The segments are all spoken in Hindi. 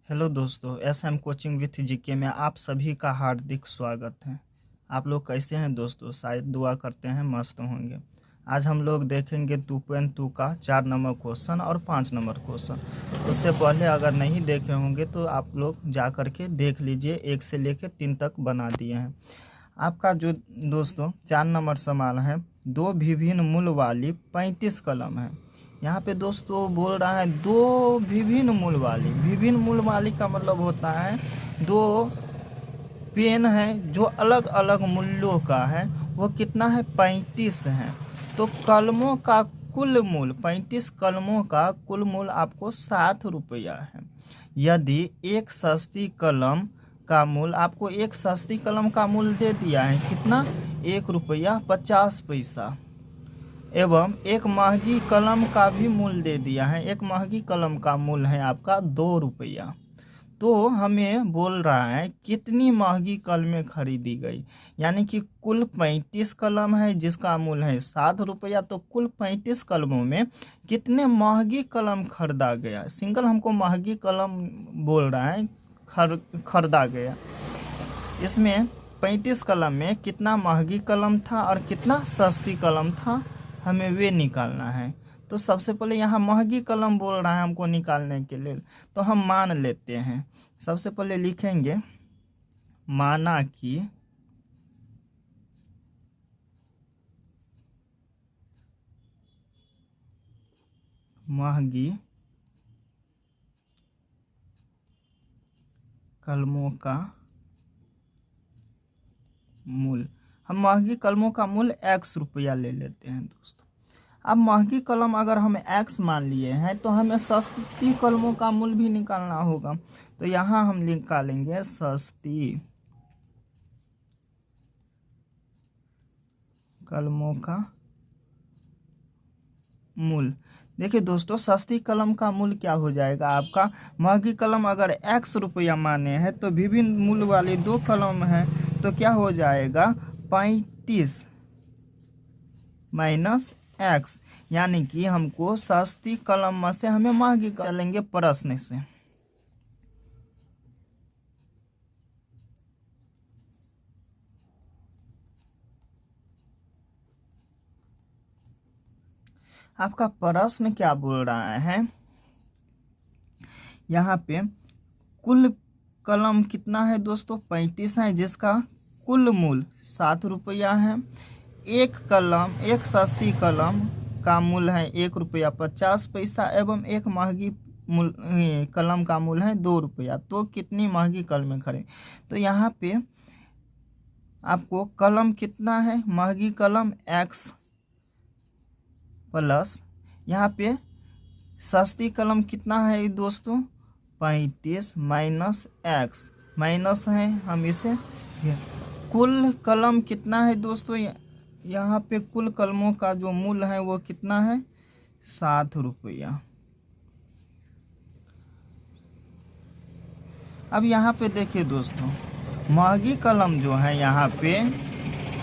हेलो दोस्तों, एसएम कोचिंग विथ जीके में आप सभी का हार्दिक स्वागत है। आप लोग कैसे हैं दोस्तों? शायद दुआ करते हैं मस्त होंगे। आज हम लोग देखेंगे 2.2 का 4 नंबर क्वेश्चन और 5 नंबर क्वेश्चन। उससे पहले अगर नहीं देखे होंगे तो आप लोग जा कर के देख लीजिए। 1 से लेकर 3 तक बना दिए हैं। आपका जो दोस्तों 4 नंबर सवाल है, दो विभिन्न मूल वाली 35 कलम है। यहाँ पे दोस्तों बोल रहा है दो विभिन्न मूल वाली का मतलब होता है दो पेन है जो अलग अलग मूल्यों का है। वो कितना है? 35 है। तो कलमों का कुल मूल 35 कलमों का कुल मूल आपको 7 रुपया है। यदि एक सस्ती कलम का मूल आपको एक सस्ती कलम का मूल दे दिया है कितना? 1 रुपया 50 पैसा। एवं एक महंगी कलम का भी मूल दे दिया है। एक महंगी कलम का मूल है आपका 2 रुपया। तो हमें बोल रहा है कितनी महंगी कलमें खरीदी गई, यानी कि कुल 35 कलम है जिसका मूल है 7 रुपया। तो कुल 35 कलमों में कितने महंगी कलम खरीदा गया? सिंगल हमको महंगी कलम बोल रहा है खरीदा गया। इसमें 35 कलम में कितना महंगी कलम था और कितना सस्ती कलम था, हमें वे निकालना है। तो सबसे पहले यहाँ महंगी कलम बोल रहा है हमको निकालने के लिए, तो हम मान लेते हैं। सबसे पहले लिखेंगे माना कि महंगी कलमों का मूल, हम महंगी कलमों का मूल x रुपया ले लेते हैं दोस्तों। अब महंगी कलम अगर हम x मान लिए हैं तो हमें सस्ती कलमों का मूल भी निकालना होगा। तो यहाँ हम निकालेंगे सस्ती कलमों का मूल। देखिए दोस्तों, सस्ती कलम का मूल क्या हो जाएगा आपका? महंगी कलम अगर x रुपया माने हैं तो विभिन्न मूल वाली दो कलम है, तो क्या हो जाएगा? 35 माइनस x, यानी कि हमको सस्ती कलम में से हमें महंगी चलेंगे प्रश्न से। आपका प्रश्न क्या बोल रहा है? यहाँ पे कुल कलम कितना है दोस्तों? 35 है, जिसका कुल मूल 7 रुपया है। एक सस्ती कलम का मूल है 1 रुपया 50 पैसा एवं एक महंगी कलम का मूल है 2 रुपया। तो कितनी महंगी कलमें खरीद? तो यहाँ पे आपको कलम कितना है? महंगी कलम x प्लस यहाँ पे सस्ती कलम कितना है दोस्तों? 35 माइनस x, माइनस है हम इसे। कुल कलम कितना है दोस्तों? यहाँ पे कुल कलमों का जो मूल है वो कितना है? 7 रुपया। अब यहाँ पे देखिए दोस्तों, महंगी कलम जो है यहाँ पे,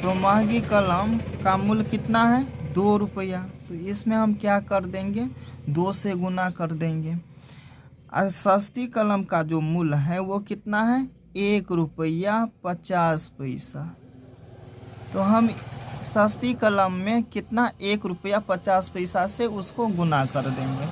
तो महंगी कलम का मूल कितना है? 2 रुपया। तो इसमें हम क्या कर देंगे? 2 से गुना कर देंगे। और सस्ती कलम का जो मूल है वो कितना है? 1 रुपया 50 पैसा। तो हम सस्ती कलम में कितना 1 रुपया 50 पैसा से उसको गुना कर देंगे।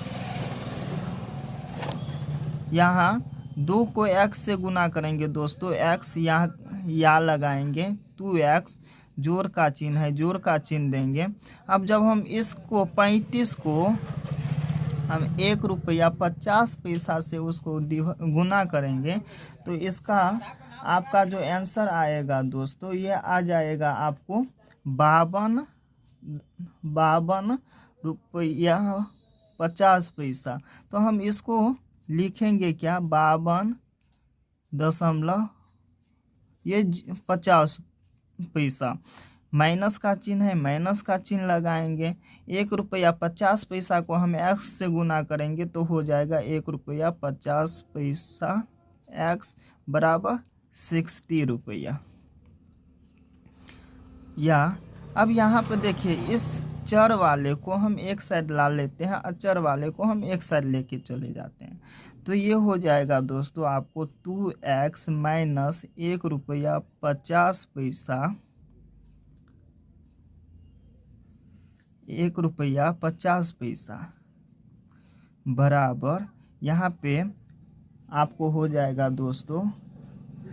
यहाँ 2 को x से गुना करेंगे दोस्तों। x यहाँ लगाएंगे 2x, जोड़ का चिन्ह है, जोड़ का चिन्ह देंगे। अब जब हम इसको 35 को हम 1 रुपया 50 पैसा से उसको गुना करेंगे तो इसका आपका जो आंसर आएगा दोस्तों, ये आ जाएगा आपको 52 रुपया 50 पैसा। तो हम इसको लिखेंगे क्या? 52 ये 50 पैसा। माइनस का चिन्ह है, माइनस का चिन्ह लगाएंगे। 1 रुपया 50 पैसा को हम x से गुना करेंगे तो हो जाएगा 1 रुपया 50 पैसा x बराबर 60 रुपया। या अब यहाँ पे देखिए, इस चर वाले को हम एक साइड ला लेते हैं और चर वाले को हम एक साइड लेके चले जाते हैं। तो ये हो जाएगा दोस्तों आपको 2x माइनस 1 रुपया 50 पैसा, 1 रुपया 50 पैसा बराबर, यहाँ पे आपको हो जाएगा दोस्तों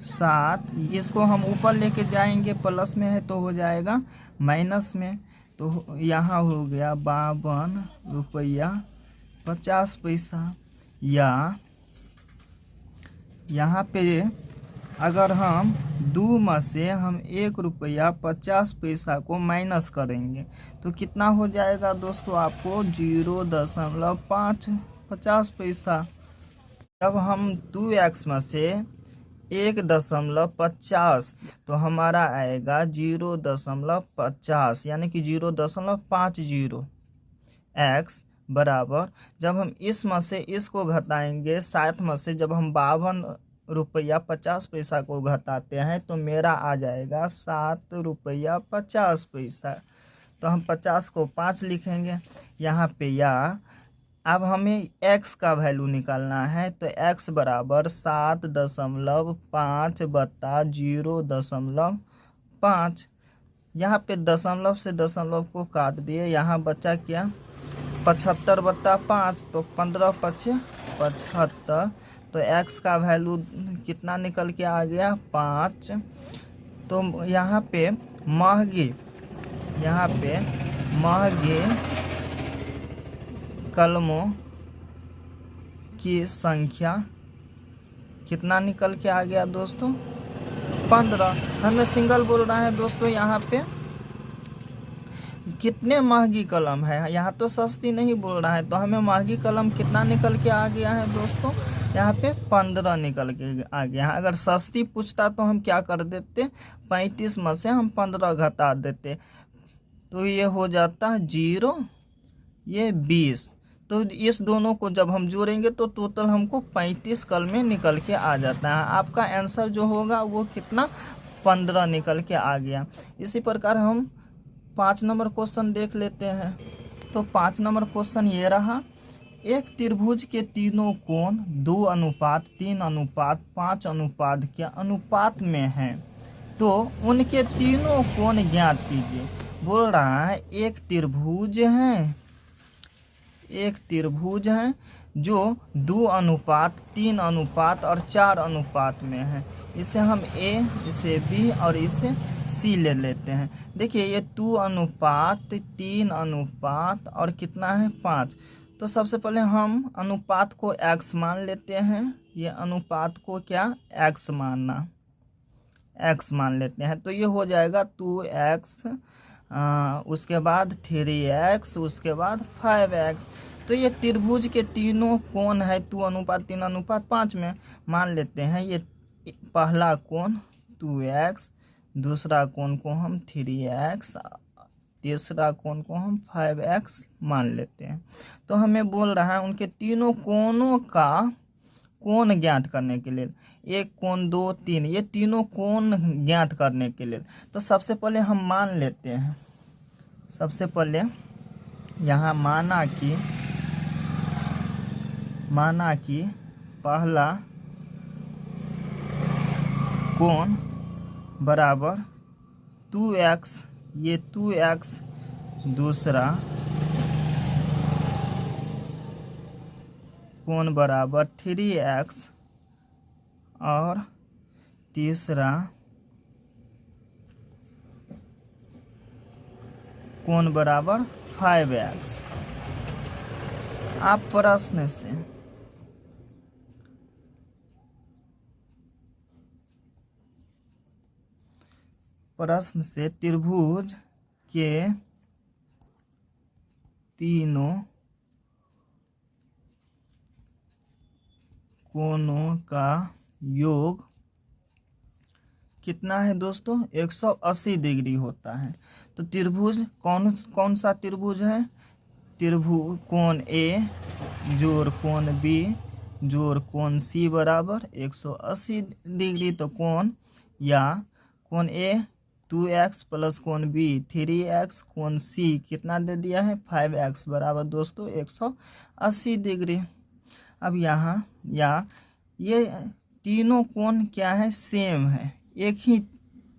7। इसको हम ऊपर लेके जाएंगे, प्लस में है तो हो जाएगा माइनस में, तो यहाँ हो गया 52 रुपया 50 पैसा। या यहाँ पे अगर हम 2 में से हम 1 रुपया 50 पैसा को माइनस करेंगे तो कितना हो जाएगा दोस्तों आपको 0.550 पैसा। जब हम 2x में से 1.50 तो हमारा आएगा 0.50 यानी कि 0.50 x बराबर, जब हम इस में से इसको घटाएंगे 7 में से, जब हम 52 रुपया 50 पैसा को घटाते हैं तो मेरा आ जाएगा 7 रुपया 50 पैसा। तो हम 50 को 5 लिखेंगे यहाँ पे। या अब हमें x का वैल्यू निकालना है, तो x बराबर 7.5 बटा 0.5। यहाँ पे दशमलव से दशमलव को काट दिए, यहाँ बचा क्या 75/5, तो 15×5 = 75। तो x का वैल्यू कितना निकल के आ गया 5। तो यहाँ पे महंगे कलमों की संख्या कितना निकल के आ गया दोस्तों 15। हमें सिंगल बोल रहा है दोस्तों, यहाँ पे कितने महंगी कलम है, यहाँ तो सस्ती नहीं बोल रहा है। तो हमें महंगी कलम कितना निकल के आ गया है दोस्तों, यहाँ पे 15 निकल के आ गया है। अगर सस्ती पूछता तो हम क्या कर देते, 35 में से हम 15 घटा देते, तो ये हो जाता 0, ये 20। तो इस दोनों को जब हम जोड़ेंगे तो टोटल हमको 35 कलमें निकल के आ जाता है। आपका आंसर जो होगा वो कितना 15 निकल के आ गया। इसी प्रकार हम 5 नंबर क्वेश्चन देख लेते हैं। तो 5 नंबर क्वेश्चन ये रहा, एक त्रिभुज के तीनों कोण 2:3:5 के अनुपात में हैं, तो उनके तीनों कोण ज्ञात कीजिए। बोल रहा है एक त्रिभुज है जो 2:3:4 में है। इसे हम A, इसे B और इसे C ले लेते हैं। देखिए ये 2:3 और कितना है 5। तो सबसे पहले हम अनुपात को x मान लेते हैं। ये अनुपात को क्या x मान लेते हैं। तो ये हो जाएगा 2x, उसके बाद 3x, उसके बाद 5x। तो ये त्रिभुज के तीनों कोण है 2:3:5 में। मान लेते हैं ये पहला कोण 2x, दूसरा कोण को हम 3x, तीसरा कोण को हम 5x मान लेते हैं। तो हमें बोल रहा है उनके तीनों कोणों का कोण ज्ञात करने के लिए, 1 कोण 2 3, ये तीनों कोण ज्ञात करने के लिए। तो सबसे पहले हम मान लेते हैं। सबसे पहले यहाँ माना कि पहला कोण बराबर 2x, ये 2x, दूसरा कोण बराबर 3x और तीसरा कोण बराबर 5x। आप प्रश्न से त्रिभुज के तीनों कोणों का योग कितना है दोस्तों 180 डिग्री होता है। तो त्रिभुज कौन सा त्रिभुज है, त्रिभुज कोण A जोड़ कोण B जोड़ कोण C बराबर 180 डिग्री। तो कोण A 2x प्लस कोण B 3x, कोण C कितना दे दिया है 5x बराबर दोस्तों 180 डिग्री। अब यहाँ या ये तीनों कोण क्या है, सेम है, एक ही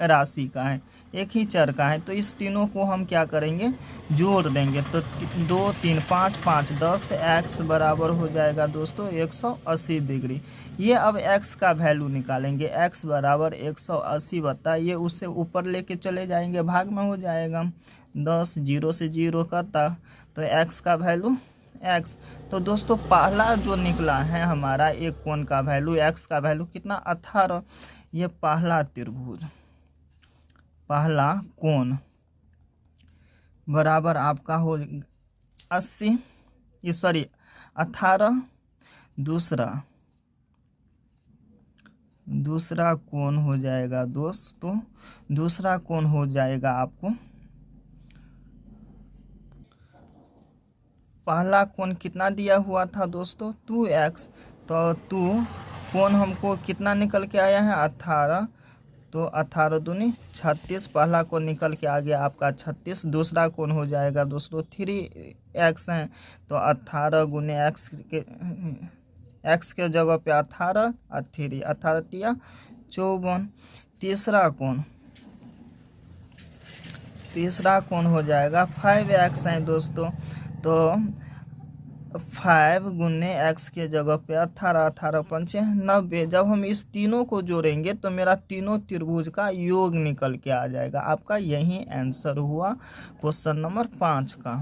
राशि का है, एक ही चर का है, तो इस तीनों को हम क्या करेंगे, जोड़ देंगे। तो 2 3 5 5 10, x बराबर हो जाएगा दोस्तों 180 डिग्री। ये अब x का वैल्यू निकालेंगे, x बराबर 180 बता, ये उससे ऊपर लेके चले जाएंगे, भाग में हो जाएगा 10, 0 से 0 करता, तो x का वैल्यू x। तो दोस्तों पहला जो निकला है हमारा एक कोण का वैल्यू, x का वैल्यू कितना, 18। ये पहला त्रिभुज, पहला कोण बराबर आपका हो 80, ये सॉरी 18। दूसरा कोण हो जाएगा दोस्तों, दूसरा कोण हो जाएगा आपको, पहला कोण कितना दिया हुआ था दोस्तों 2x, तो 2 कोण हमको कितना निकल के आया है 18, तो 18 दूनी 36, पहला कोण निकल के आ गया आपका 36। दूसरा कोण हो जाएगा दोस्तों 3x है, तो 18 गुने x के जगह पे 18 और 3, 18 तिया 54। तीसरा कोण हो जाएगा 5x है दोस्तों, तो 5 गुने x के जगह पे 18, 18 पंचे 90। जब हम इस तीनों को जोड़ेंगे तो मेरा तीनों त्रिभुज का योग निकल के आ जाएगा। आपका यही आंसर हुआ क्वेश्चन नंबर 5 का।